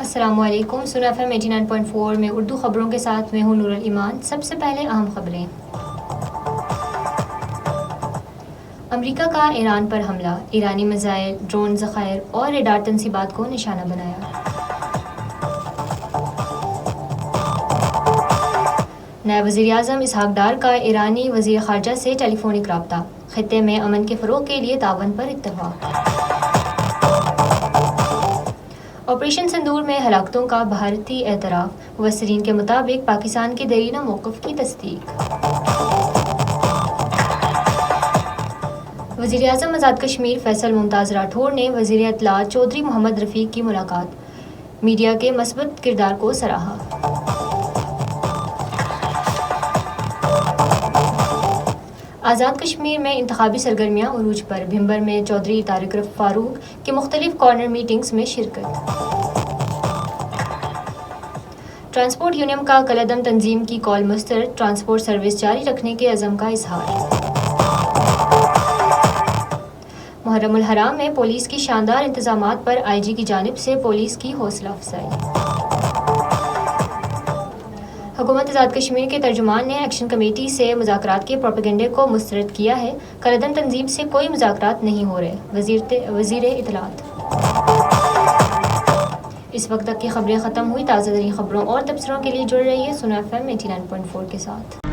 السلام علیکم. سنا FM 89.4 میں اردو خبروں کے ساتھ میں ہوں نور الایمان. سب سے پہلے اہم خبریں. امریکہ کا ایران پر حملہ، ایرانی میزائل، ڈرون ذخائر اور ریڈار تنصیبات کو نشانہ بنایا. نائب وزیر اعظم اسحاق ڈار کا ایرانی وزیر خارجہ سے ٹیلی فونک رابطہ، خطے میں امن کے فروغ کے لیے تعاون پر اتفاق. آپریشن سندور میں ہلاکتوں کا بھارتی اعتراف، مبصرین کے مطابق پاکستان کے دیرینہ موقف کی تصدیق. وزیر اعظم آزاد کشمیر فیصل ممتاز راٹھور نے وزیر اطلاعات چودھری محمد رفیق کی ملاقات، میڈیا کے مثبت کردار کو سراہا. آزاد کشمیر میں انتخابی سرگرمیاں عروج پر، بھمبر میں چودھری طارق فاروق کی مختلف کارنر میٹنگز میں شرکت. ٹرانسپورٹ یونین کا کالعدم تنظیم کی کال مسترد، ٹرانسپورٹ سروس جاری رکھنے کے عزم کا اظہار. محرم الحرام میں پولیس کی شاندار انتظامات پر IG کی جانب سے پولیس کی حوصلہ افزائی. حکومت آزاد کشمیر کے ترجمان نے ایکشن کمیٹی سے مذاکرات کے پروپیگنڈے کو مسترد کیا ہے. کالعدم تنظیم سے کوئی مذاکرات نہیں ہو رہے، وزیر اطلاعات. اس وقت تک کی خبریں ختم ہوئی. تازہ ترین خبروں اور تبصروں کے لیے جڑ رہیے سنا FM 89.4 کے ساتھ.